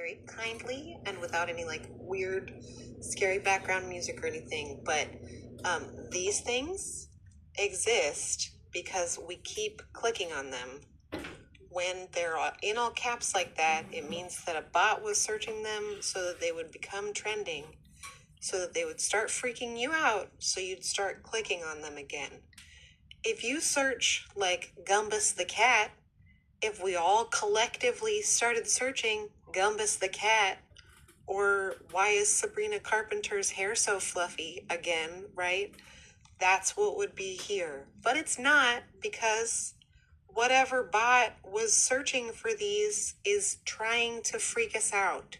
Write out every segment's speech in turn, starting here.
very kindly and without any like weird, scary background music or anything. But these things exist because we keep clicking on them. When they're in all caps like that, it means that a bot was searching them so that they would become trending, so that they would start freaking you out, so you'd start clicking on them again. If you search like Gumbus the cat, if we all collectively started searching Gumbus the cat, or why is Sabrina Carpenter's hair so fluffy again, right? That's what would be here. But it's not, because whatever bot was searching for these is trying to freak us out.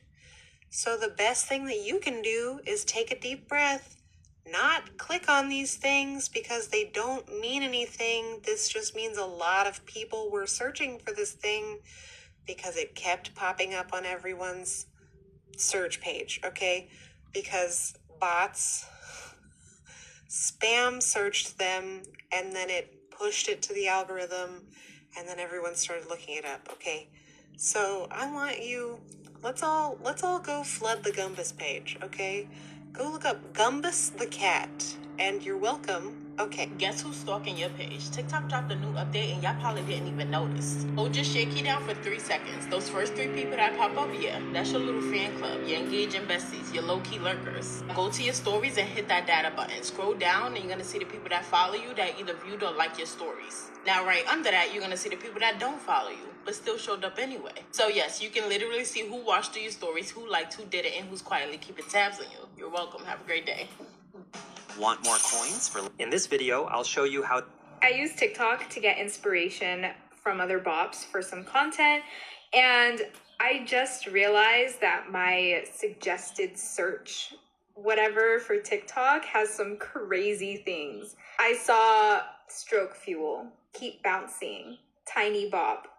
So the best thing that you can do is take a deep breath, not click on these things because they don't mean anything. This just means a lot of people were searching for this thing because it kept popping up on everyone's search page, okay? Because bots spam searched them and then it pushed it to the algorithm and then everyone started looking it up, okay? So I want you, let's all go flood the Gumbus page, okay? Go look up Gumbus the cat and you're welcome. Okay. Guess who's stalking your page? TikTok dropped a new update and y'all probably didn't even notice. Hold your share key down for 3 seconds. Those first 3 people that pop up, yeah, that's your little fan club, your engaging besties, your low-key lurkers. Go to your stories and hit that data button. Scroll down and you're gonna see the people that follow you that either viewed or like your stories. Now right under that, you're gonna see the people that don't follow you, but still showed up anyway. So yes, you can literally see who watched your stories, who liked, who did it, and who's quietly keeping tabs on you. You're welcome. Have a great day. Want more coins? In this video, I'll show you how... I use TikTok to get inspiration from other bops for some content, and I just realized that my suggested search whatever for TikTok has some crazy things. I saw stroke fuel, keep bouncing, tiny bop,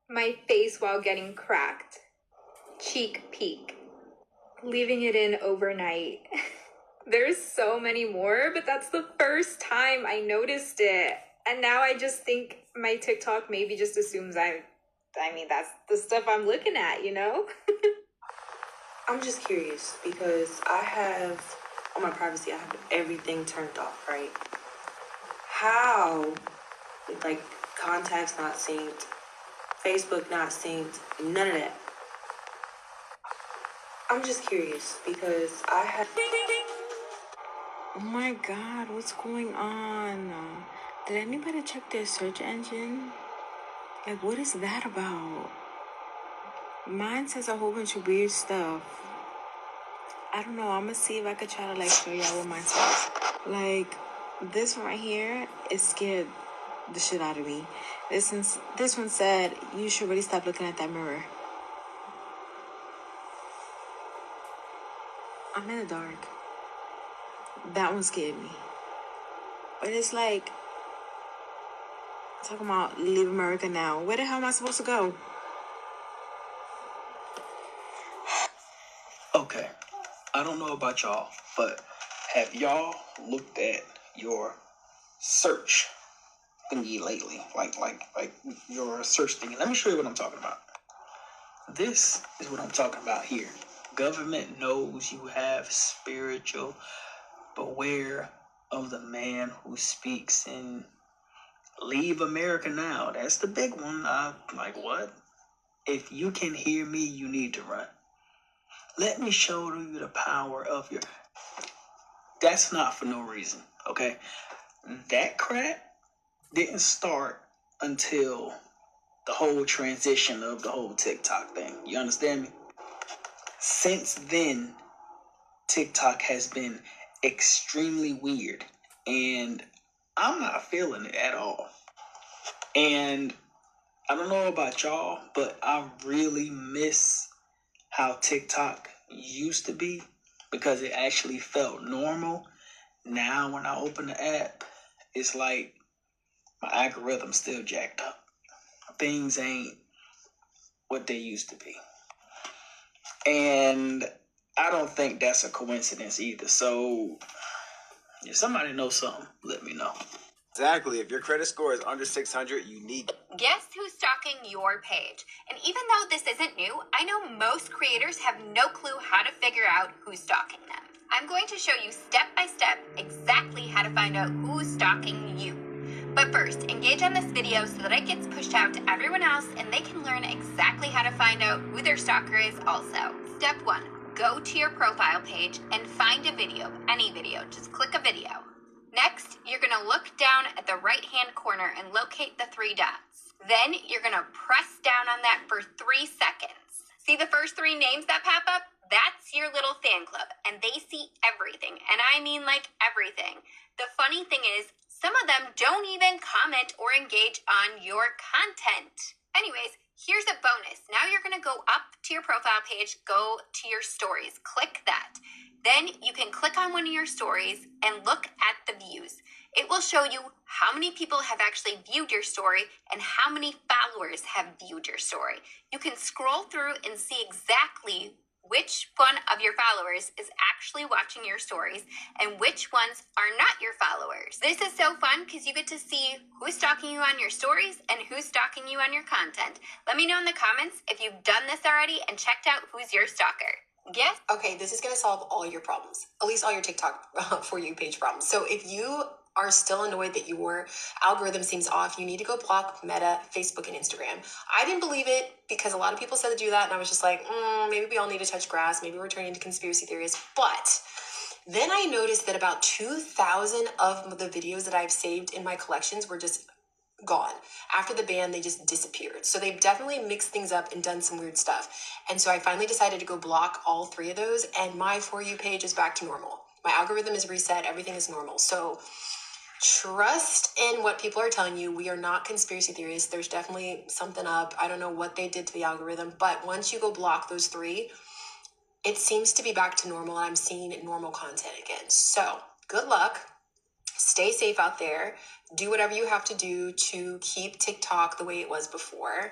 my face while getting cracked, cheek peek, leaving it in overnight. There's so many more, but that's the first time I noticed it. And now I just think my TikTok maybe just assumes I mean, that's the stuff I'm looking at, you know? I'm just curious because I have, on my privacy, I have everything turned off, right? How, like, contacts not synced, Facebook not synced, none of that. I'm just curious because I have... Oh my god, what's going on? Did anybody check their search engine? Like, what is that about? Mine says a whole bunch of weird stuff. I don't know, I'm gonna see if I could try to like show y'all what mine says. Like, this one right here, it scared the shit out of me. This one said, you should really stop looking at that mirror. I'm in the dark. That one scared me. But it's like, talking about leave America now. Where the hell am I supposed to go? Okay, I don't know about y'all, but have y'all looked at your search thingy lately? Like your search thingy. Let me show you what I'm talking about. This is what I'm talking about here. Government knows you have spiritual. Beware of the man who speaks in leave America now. That's the big one. Like what? If you can hear me, you need to run. Let me show you the power of your... That's not for no reason, okay? That crap didn't start until the whole transition of the whole TikTok thing. You understand me? Since then, TikTok has been extremely weird, and I'm not feeling it at all. And I don't know about y'all, but I really miss how TikTok used to be because it actually felt normal. Now when I open the app, it's like my algorithm's still jacked up. Things ain't what they used to be. And I don't think that's a coincidence either. So if somebody knows something, let me know. Exactly. If your credit score is under 600, you need... Guess who's stalking your page? And even though this isn't new, I know most creators have no clue how to figure out who's stalking them. I'm going to show you step by step exactly how to find out who's stalking you. But first, engage on this video so that it gets pushed out to everyone else and they can learn exactly how to find out who their stalker is also. Step 1. Go to your profile page and find a video, any video, just click a video. Next, you're going to look down at the right-hand corner and locate the 3 dots. Then you're going to press down on that for 3 seconds. See the first 3 names that pop up? That's your little fan club, and they see everything, and I mean like everything. The funny thing is, some of them don't even comment or engage on your content. Anyways, here's a bonus. Now you're going to go up to your profile page, go to your stories, click that. Then you can click on one of your stories and look at the views. It will show you how many people have actually viewed your story and how many followers have viewed your story. You can scroll through and see exactly which one of your followers is actually watching your stories and which ones are not your followers. This is so fun because you get to see who's stalking you on your stories and who's stalking you on your content. Let me know in the comments if you've done this already and checked out who's your stalker. Yes? Okay, this is going to solve all your problems, at least all your TikTok For You page problems. So if you are still annoyed that your algorithm seems off, you need to go block Meta, Facebook, and Instagram. I didn't believe it because a lot of people said to do that, and I was just like, maybe we all need to touch grass. Maybe we're turning into conspiracy theorists. But then I noticed that about 2,000 of the videos that I've saved in my collections were just gone. After the ban, they just disappeared. So they've definitely mixed things up and done some weird stuff. And so I finally decided to go block all 3 of those, and my For You page is back to normal. My algorithm is reset. Everything is normal. So trust in what people are telling you. We are not conspiracy theorists. There's definitely something up. I don't know what they did to the algorithm, but once you go block those 3, it seems to be back to normal. I'm seeing normal content again. So good luck. Stay safe out there. Do whatever you have to do to keep TikTok the way it was before.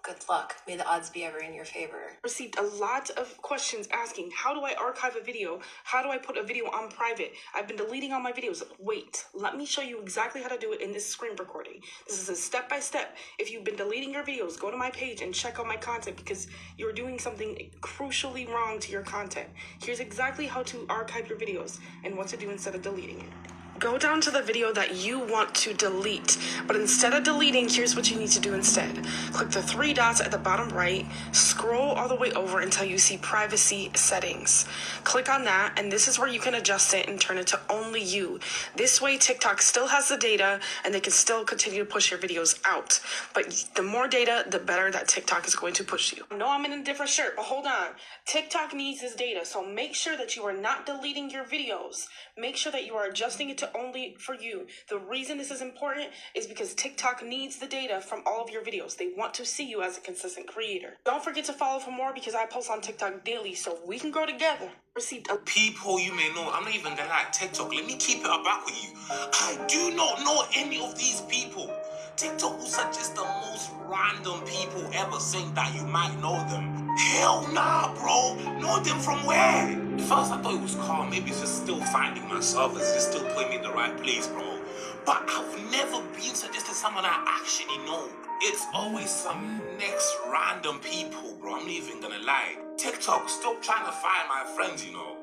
Good luck. May the odds be ever in your favor. Received a lot of questions asking, how do I archive a video? How do I put a video on private? I've been deleting all my videos. Wait, let me show you exactly how to do it in this screen recording. This is a step-by-step. If you've been deleting your videos, go to my page and check out my content because you're doing something crucially wrong to your content. Here's exactly how to archive your videos and what to do instead of deleting it. Go down to the video that you want to delete, but instead of deleting, here's what you need to do instead. Click the 3 dots at the bottom right, scroll all the way over until you see privacy settings. Click on that, and this is where you can adjust it and turn it to only you. This way, TikTok still has the data, and they can still continue to push your videos out. But the more data, the better that TikTok is going to push you. I know I'm in a different shirt, but hold on. TikTok needs this data, so make sure that you are not deleting your videos. Make sure that you are adjusting it to only for you. The reason this is important is because TikTok needs the data from all of your videos. They want to see you as a consistent creator. Don't forget to follow for more because I post on TikTok daily so we can grow together. Received a people you may know. I'm not even gonna lie, TikTok. Let me keep it up back with you. I do not know any of these people. TikTok will suggest the most random people ever saying that you might know them. Hell nah, bro. Know them from where? At first I thought it was calm. Maybe it's just still finding myself. It's just still putting me in the right place, bro. But I've never been suggested someone I actually know. It's always some next random people, bro. I'm not even gonna lie. TikTok, still trying to find my friends, you know.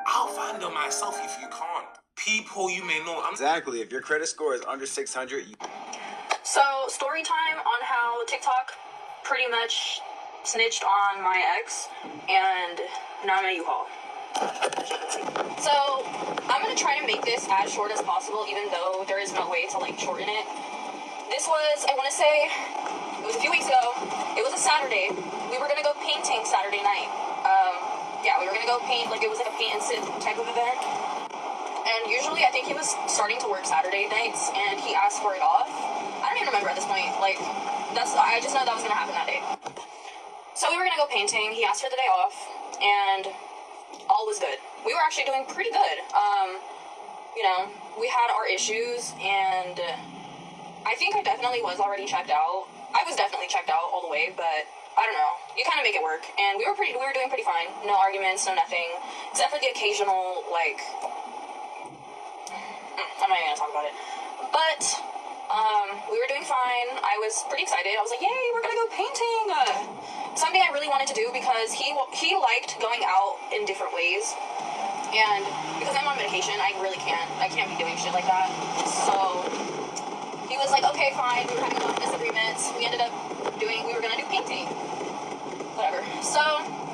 I'll find them myself if you can't. People you may know. Exactly. If your credit score is under 600, So, story time on how TikTok pretty much snitched on my ex, and now I'm at U-Haul. So, I'm gonna try to make this as short as possible, even though there is no way to, shorten it. This was, I wanna say, it was a few weeks ago. It was a Saturday. We were gonna go painting Saturday night. We were gonna go paint, it was like a paint and sit type of event. And usually, I think he was starting to work Saturday nights, and he asked for it off. I don't even remember at this point. I just know that was gonna happen that day. So we were gonna go painting. He asked for the day off, and all was good. We were actually doing pretty good. We had our issues, and I think I definitely was already checked out. I was definitely checked out all the way, but I don't know. You kind of make it work, and we were doing pretty fine. No arguments, no nothing, except for the occasional I'm not even gonna talk about it. But we were doing fine. I was pretty excited. I was like, yay, we're gonna go painting. Something I really wanted to do because he liked going out in different ways. And because I'm on medication, I can't be doing shit like that. So he was like, okay, fine. We were having a lot of disagreements. We were gonna do painting. Whatever. So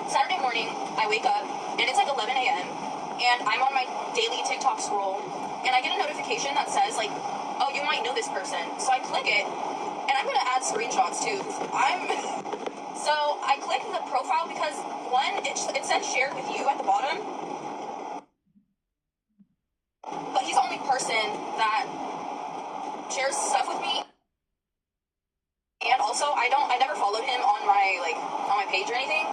Saturday morning, I wake up and it's like 11 a.m. and I'm on my daily TikTok scroll and I get a notification that says like, oh, you might know this person. So I click it and I'm gonna add screenshots too. So I click the profile because one, it says shared with you at the bottom, but he's the only person that shares stuff with me. And also, I never followed him on my page or anything.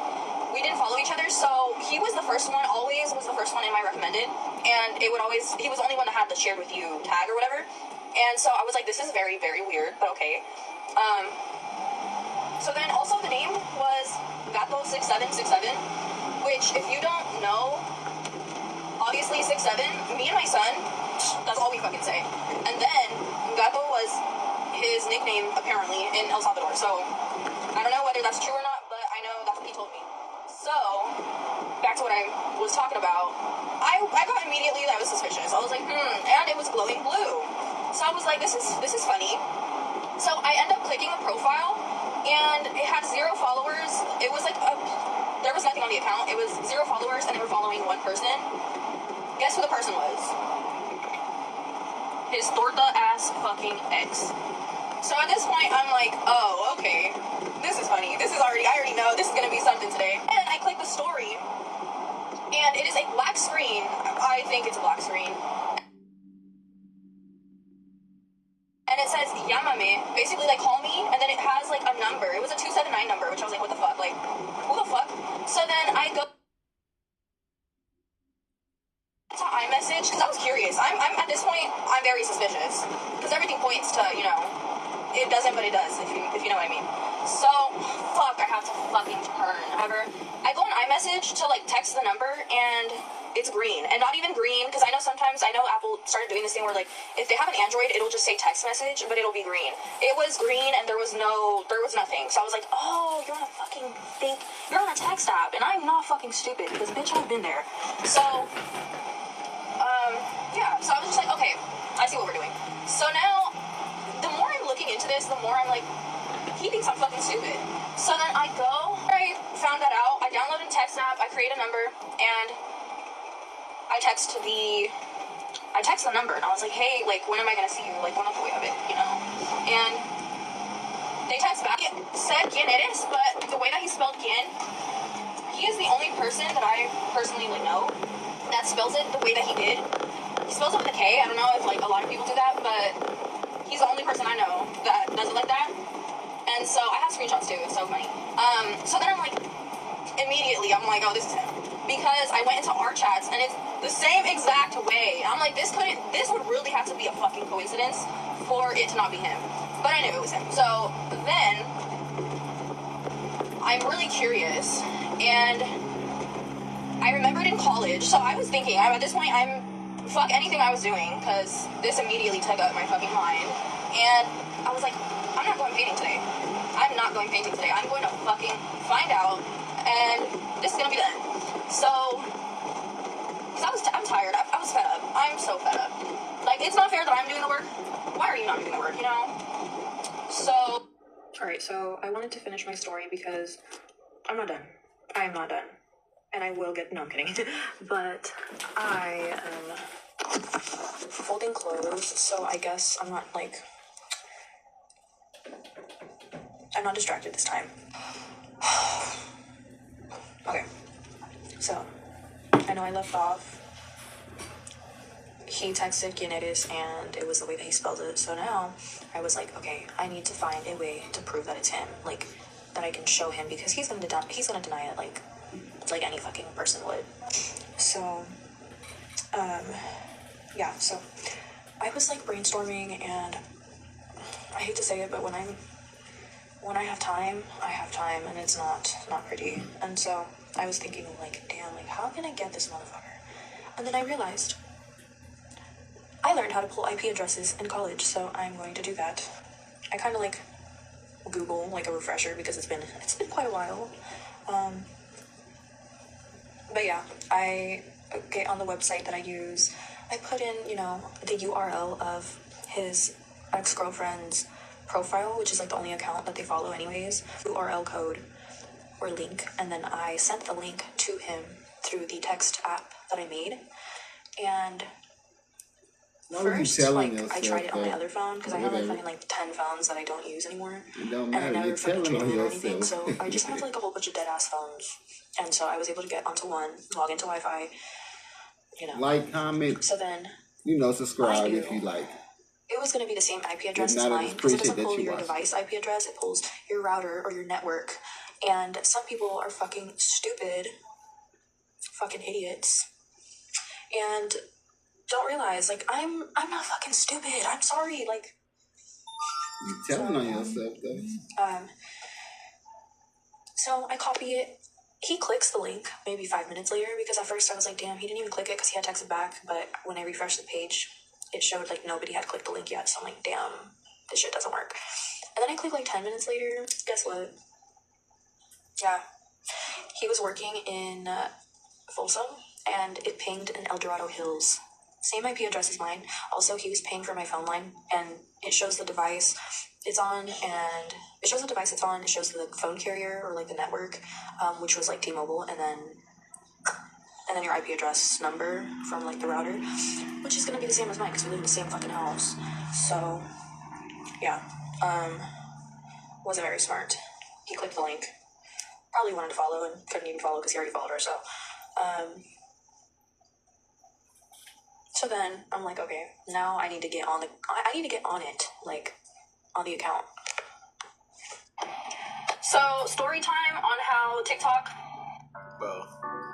We didn't follow each other, so he was the first one, always was the first one in my recommended, and he was the only one that had the shared with you tag or whatever. And so I was like, this is very, very weird, but okay. So then also the name was Gato6767, which if you don't know, obviously 67, me and my son, that's all we fucking say. And then Gato was his nickname apparently in El Salvador, so I don't know whether that's true or not, but I know that's what he told me. So back to what I was talking about, I got immediately that I was suspicious. I was like, and it was glowing blue. So I was like, this is funny. So I end up clicking the profile and it had 0 followers. It was like there was nothing on the account. It was 0 followers and they were following one person. Guess who the person was? His torta ass fucking ex. So at this point, I'm like, oh, okay, this is funny. I already know this is gonna be something today. And I click the story, and it is a black screen. I think it's a black screen. And it says, Yamame, basically like, call me, and then it has like a number. It was a 279 number, which I was like, what the fuck? Like, who the fuck? So then I go to iMessage, because I was curious. I'm at this point, I'm very suspicious. Because everything points to, it doesn't, but it does, if you know what I mean. So, fuck, I have to fucking turn. However, I go on iMessage to, like, text the number, and it's green. And not even green, because I know Apple started doing this thing where, like, if they have an Android, it'll just say text message, but it'll be green. It was green, and there was nothing. So I was like, oh, you're on a fucking thing. You're on a text app, and I'm not fucking stupid, because, bitch, I've been there. So, yeah, so I was just like, okay, I see what we're doing. So now, the more I'm looking into this, the more I'm like, he thinks I'm fucking stupid. So then I found that out, I downloaded a text app, I create a number, and I text the number, and I was like, hey, like, when am I gonna see you? Like, ¿cuándo te voy a ver? And they text back, said quién eres, but the way that he spelled quién, he is the only person that I personally know that spells it the way that he did. He spells it with a K. I don't know if, like, a lot of people do that, but he's the only person I know that does it like that. And so I have screenshots too. It's so funny. So then I'm like, immediately, I'm like, oh, this is him. Because I went into our chats and it's the same exact way. I'm like, this would really have to be a fucking coincidence for it to not be him. But I knew it was him. So then I'm really curious, and I remembered in college. So I was thinking, at this point, fuck anything I was doing, because this immediately took up my fucking mind. And I was like, I'm not going painting today. I'm going to fucking find out, and this is gonna be the end. So, because I'm tired. I was fed up. I'm so fed up. Like, it's not fair that I'm doing the work. Why are you not doing the work, So, alright, so I wanted to finish my story because I'm not done. I am not done. And I will get, no, I'm kidding. But I am folding clothes, so I guess I'm not, like, I'm not distracted this time. Okay, so I know I left off. He texted quién eres, and it was the way that he spelled it. So now I was like, okay, I need to find a way to prove that it's him, like, that I can show him, because he's gonna deny it, like any fucking person would. So, yeah. So I was like brainstorming, and I hate to say it, but when I have time, and it's not pretty. And so I was thinking, like, damn, like, how can I get this motherfucker? And then I realized I learned how to pull IP addresses in college, so I'm going to do that. I kind of like Google like a refresher because it's been quite a while. But yeah, I get on the website that I use. I put in, the URL of his ex-girlfriend's profile, which is like the only account that they follow anyways, URL code or link, and then I sent the link to him through the text app that I made. And first, I tried it on my other phone because I have like fucking like 10 phones that I don't use anymore. It don't And I matter. never You're fucking telling trade on them or anything, yourself. so I just have like a whole bunch of dead ass phones. And so I was able to get onto one, log into Wi-Fi, Like, comment, So then, subscribe if you like. it was going to be the same IP address If as not, I mine just because it appreciate doesn't that pull you your watched. device IP address, it pulls your router or your network. And some people are fucking stupid, fucking idiots, and don't realize like I'm not fucking stupid. I'm sorry, like. You're telling on yourself, though. So I copy it. He clicks the link maybe 5 minutes later because at first I was like, damn, he didn't even click it because he had texted back. But when I refreshed the page, it showed like nobody had clicked the link yet. So I'm like, damn, this shit doesn't work. And then I click like 10 minutes later. Guess what? Yeah. He was working in Folsom and it pinged in El Dorado Hills. Same IP address as mine. Also, he was paying for my phone line and it shows the device it's on and it shows the device it's on. It shows the phone carrier or like the network, which was like T-Mobile, and then your IP address number from like the router, which is gonna be the same as mine because we live in the same fucking house. So, yeah, wasn't very smart. He clicked the link. Probably wanted to follow and couldn't even follow because he already followed her. So then I'm like, okay, now I need to get on it, like on the account. So story time on how TikTok. Bro,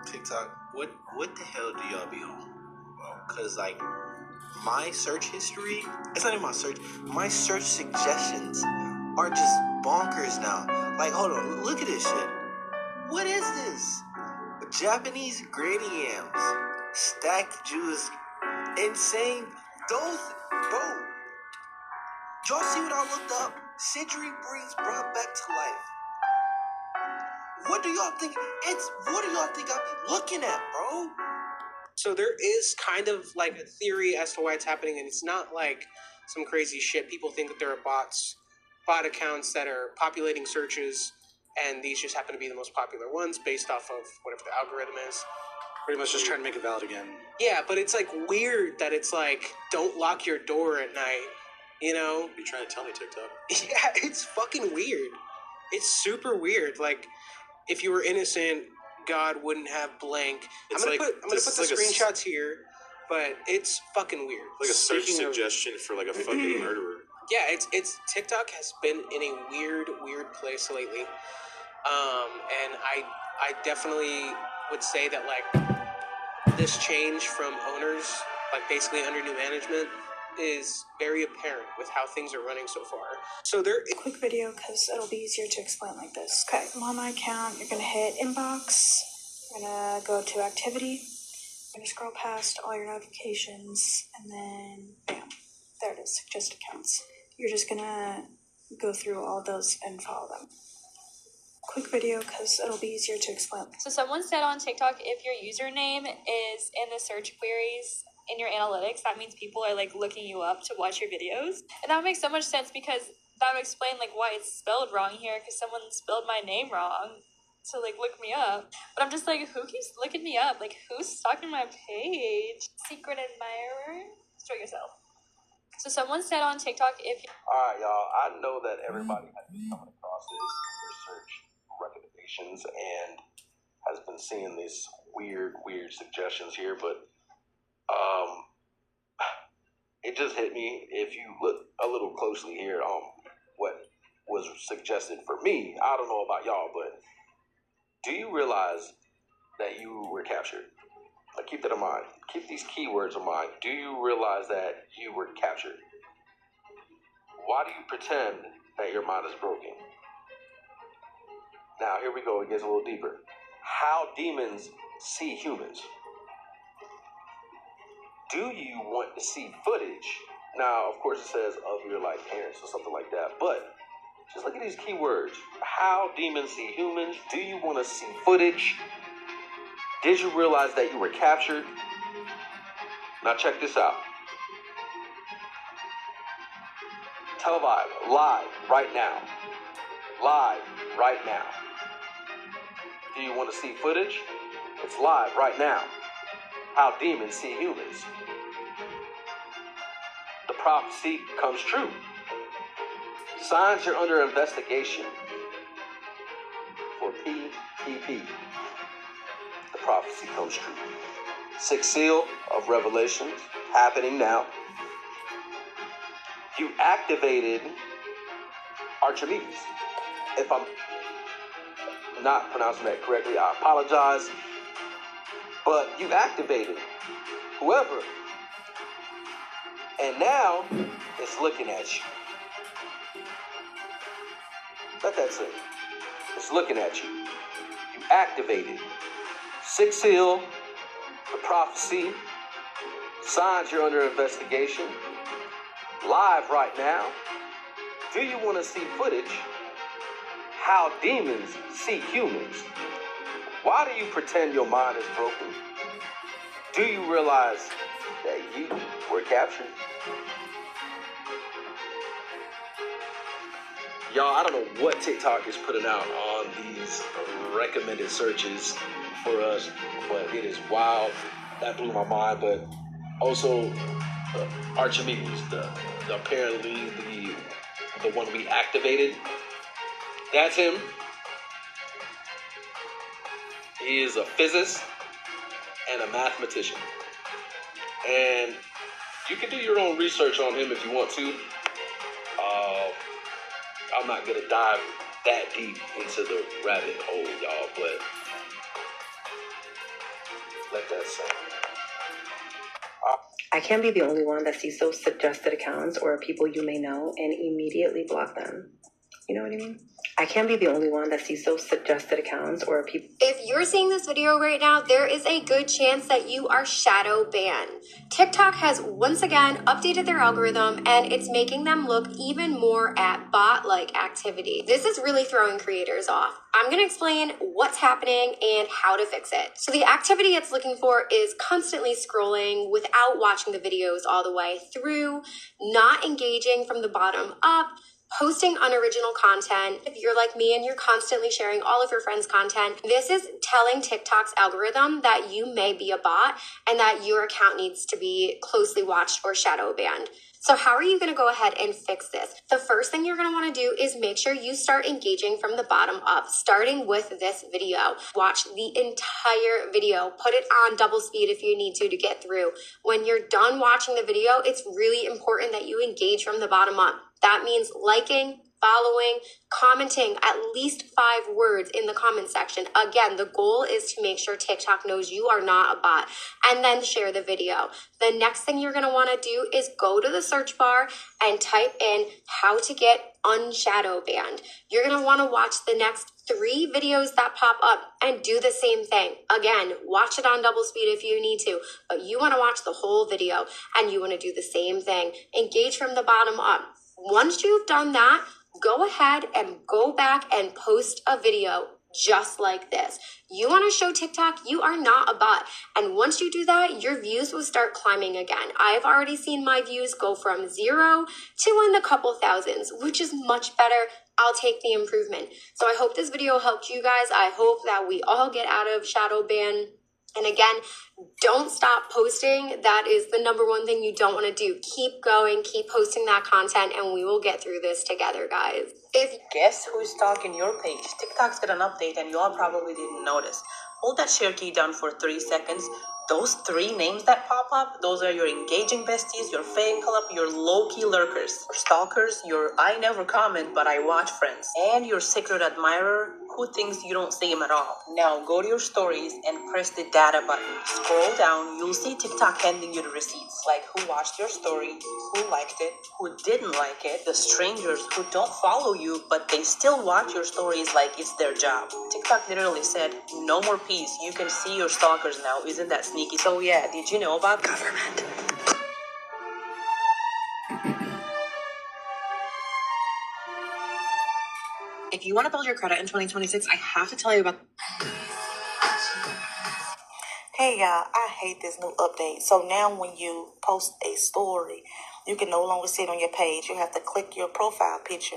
TikTok, what the hell do y'all be on? Cause like my search history, it's not even my search suggestions are just bonkers now. Like, hold on, look at this shit. What is this? Japanese granny yams, stacked Jews, insane. Those, bro. Y'all see what I looked up? Century breeds brought back to life. What do y'all think I be looking at, bro? So there is kind of like a theory as to why it's happening, and it's not like some crazy shit. People think that there are bot accounts that are populating searches, and these just happen to be the most popular ones based off of whatever the algorithm is. Pretty much just trying to make it valid again. Yeah, but it's like weird that it's like, don't lock your door at night, you know? You're trying to tell me, TikTok? Yeah, it's fucking weird. It's super weird. Like, if you were innocent, God wouldn't have blank. I'm gonna put the screenshots here, but it's fucking weird. Like a search suggestion for like a fucking murderer. Yeah, it's TikTok has been in a weird place lately, and I definitely would say that like this change from owners, like basically under new management, is very apparent with how things are running so far. So there. Quick video because it'll be easier to explain like this. Okay, I'm on my account. You're gonna hit inbox. You're gonna go to activity. You're gonna scroll past all your notifications, and then bam, there it is. Suggest accounts. You're just gonna go through all those and follow them. Quick video because it'll be easier to explain. So someone said on TikTok, if your username is in the search queries in your analytics, that means people are like looking you up to watch your videos. And that would make so much sense because that would explain like why it's spelled wrong here, because someone spelled my name wrong to like look me up. But I'm just like, who keeps looking me up? Like, who's stalking my page? Secret admirer? Show yourself. So someone said on TikTok, if Alright, y'all, I know that everybody has been coming across this in their search recommendations and has been seeing these weird suggestions here, but it just hit me. If you look a little closely here on what was suggested for me, I don't know about y'all, but do you realize that you were captured? Like, keep that in mind. Keep these keywords in mind. Do you realize that you were captured? Why do you pretend that your mind is broken? Now, here we go. It gets a little deeper. How demons see humans. Do you want to see footage? Now, of course, it says of your like parents or something like that, but just look at these keywords. How demons see humans. Do you want to see footage? Did you realize that you were captured? Now check this out. Televibe, live, right now. Live, right now. Do you want to see footage? It's live right now. How demons see humans. The prophecy comes true. Signs you're under investigation for PPP. The prophecy comes true. Sixth seal of Revelations happening now. You activated Archimedes. If I'm not pronouncing that correctly, I apologize. But you activated whoever. And now it's looking at you. Let that sink. It's looking at you. You activated. Sixth seal, the prophecy, signs you're under investigation, live right now. Do you want to see footage? How demons see humans. Why do you pretend your mind is broken? Do you realize that you were captured? Y'all, I don't know what TikTok is putting out on these recommended searches for us, but it is wild. That blew my mind. But also, Archimedes, apparently the one we activated, that's him. He is a physicist and a mathematician. And you can do your own research on him if you want to. I'm not going to dive that deep into the rabbit hole, y'all, but let that sink. I can't be the only one that sees those suggested accounts or people you may know and immediately block them. You know what I mean? I can't be the only one that sees those suggested accounts or people. If you're seeing this video right now, there is a good chance that you are shadow banned. TikTok has once again updated their algorithm and it's making them look even more at bot-like activity. This is really throwing creators off. I'm going to explain what's happening and how to fix it. So the activity it's looking for is constantly scrolling without watching the videos all the way through, not engaging from the bottom up, posting unoriginal content. If you're like me and you're constantly sharing all of your friends' content, this is telling TikTok's algorithm that you may be a bot and that your account needs to be closely watched or shadow banned. So how are you going to go ahead and fix this? The first thing you're going to want to do is make sure you start engaging from the bottom up, starting with this video. Watch the entire video. Put it on double speed if you need to get through. When you're done watching the video, it's really important that you engage from the bottom up. That means liking, following, commenting at least 5 words in the comment section. Again, the goal is to make sure TikTok knows you are not a bot, and then share the video. The next thing you're going to want to do is go to the search bar and type in how to get unshadow banned. You're going to want to watch the next 3 videos that pop up and do the same thing. Again, watch it on double speed if you need to, but you want to watch the whole video and you want to do the same thing. Engage from the bottom up. Once you've done that, go ahead and go back and post a video just like this. You want to show TikTok you are not a bot. And once you do that, your views will start climbing again. I've already seen my views go from 0 to in the couple thousands, which is much better. I'll take the improvement. So I hope this video helped you guys. I hope that we all get out of shadow ban. And again, don't stop posting. That is the number one thing you don't want to do. Keep going, keep posting that content, and we will get through this together, guys. Guess who's stalking your page? TikTok's got an update and you all probably didn't notice. Hold that share key down for 3 seconds. Those 3 names that pop up, those are your engaging besties, your fan club, your low-key lurkers, your stalkers, your I never comment but I watch friends, and your secret admirer who thinks you don't see him at all. Now go to your stories and press the data button. Scroll down, you'll see TikTok handing you the receipts, like who watched your story, who liked it, who didn't like it, the strangers who don't follow you, but they still watch your stories like it's their job. TikTok literally said, no more peace. You can see your stalkers now. Isn't that sneaky? So yeah, did you know about government? If you want to build your credit in 2026, I have to tell you about. Hey y'all, I hate this new update. So now when you post a story, you can no longer see it on your page. You have to click your profile picture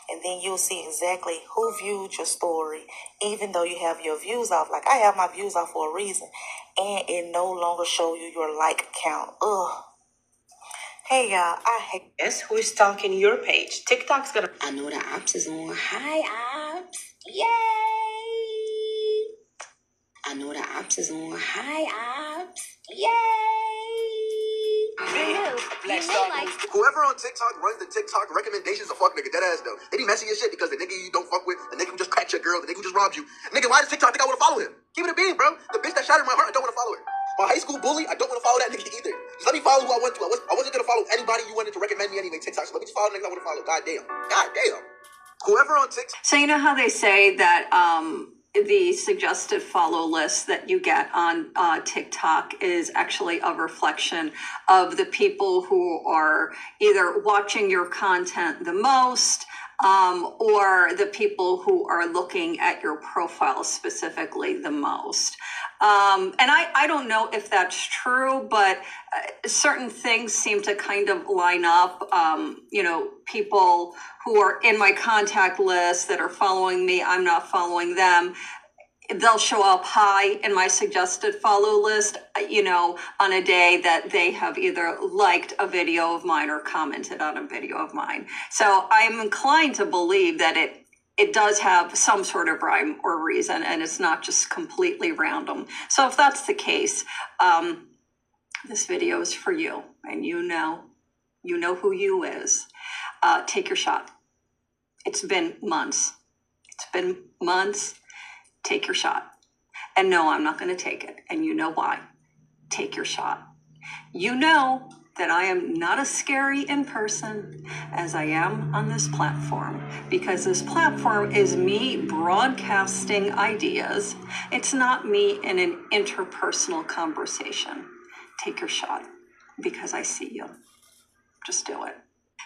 and then you'll see exactly who viewed your story, even though you have your views off. Like I have my views off for a reason. And it no longer show you your like count. Ugh. Hey y'all, I hate. Guess who's stalking your page? TikTok's gonna. I know the ops is on. Hi, ops. Yay! I know the ops is on. Hi, ops. Yay! Whoever on TikTok runs the TikTok recommendations a fuck nigga, dead ass though. They be messy as shit because the nigga you don't fuck with, the nigga who just cracked your girl, the nigga who just robbed you. Nigga, why does TikTok think I want to follow him? Keep it a bean, bro. The bitch that shattered my heart, I don't want to follow her. My high school bully, I don't want to follow that nigga either. Just let me follow who I want to. I wasn't gonna follow anybody you wanted to recommend me anyway, TikTok. So let me just follow the niggas I want to follow. God damn. God damn. Whoever on TikTok. So you know how they say that the suggested follow list that you get on TikTok is actually a reflection of the people who are either watching your content the most or the people who are looking at your profile specifically the most. And I don't know if that's true, but certain things seem to kind of line up. People who are in my contact list that are following me, I'm not following them. They'll show up high in my suggested follow list, on a day that they have either liked a video of mine or commented on a video of mine. So I'm inclined to believe that it does have some sort of rhyme or reason, and it's not just completely random. So if that's the case, this video is for you, and you know who you is. Take your shot. It's been months. Take your shot. And no, I'm not going to take it. And you know why. Take your shot. You know that I am not as scary in person as I am on this platform, because this platform is me broadcasting ideas. It's not me in an interpersonal conversation. Take your shot, because I see you. Just do it.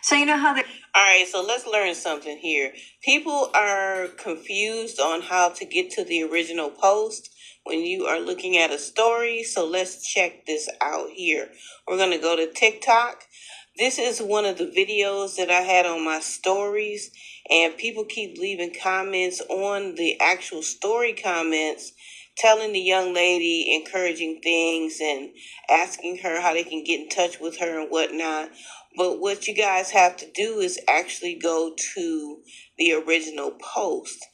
So you know how they... All right, so let's learn something here. People are confused on how to get to the original post when you are looking at a story. So let's check this out here. We're going to go to TikTok. This is one of the videos that I had on my stories, and people keep leaving comments on the actual story comments, telling the young lady encouraging things and asking her how they can get in touch with her and whatnot. But what you guys have to do is actually go to the original post.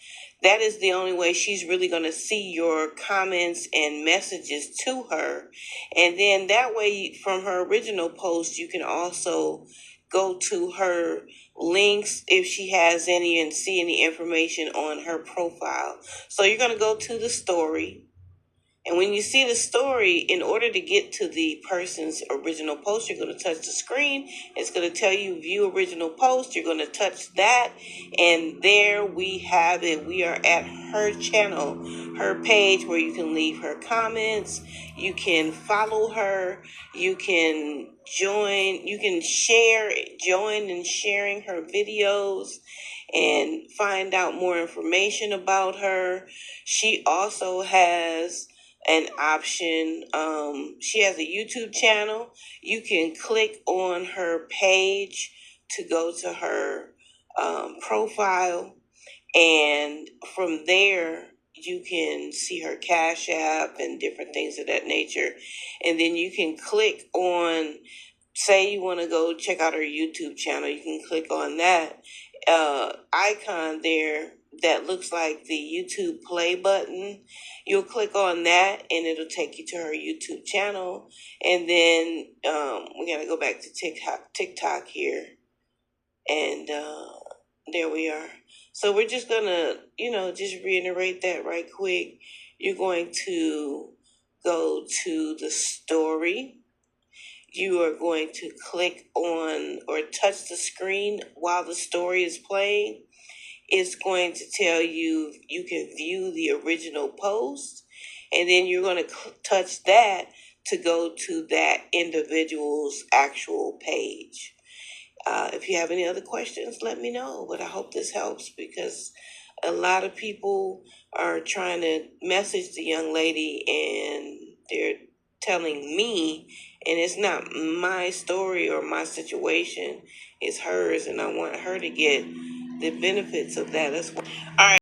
That is the only way she's really going to see your comments and messages to her. And then that way, from her original post, you can also go to her links if she has any and see any information on her profile. So you're going to go to the story. And when you see the story, in order to get to the person's original post, you're going to touch the screen. It's going to tell you view original post. You're going to touch that. And there we have it. We are at her channel, her page, where you can leave her comments. You can follow her. You can join. You can join in sharing her videos and find out more information about her. She also has an option. She has a YouTube channel. You can click on her page to go to her profile, and from there you can see her Cash App and different things of that nature. And then you can click on, say you want to go check out her YouTube channel, you can click on that icon there that looks like the YouTube play button. You'll click on that and it'll take you to her YouTube channel. And then we're going to go back to TikTok here. And there we are. So we're just gonna, just reiterate that right quick. You're going to go to the story. You are going to click on or touch the screen while the story is playing. It's going to tell you can view the original post, and then you're going to touch that to go to that individual's actual page. If you have any other questions, let me know. But I hope this helps, because a lot of people are trying to message the young lady and they're telling me, and it's not my story or my situation, it's hers, and I want her to get the benefits of that as well. All right.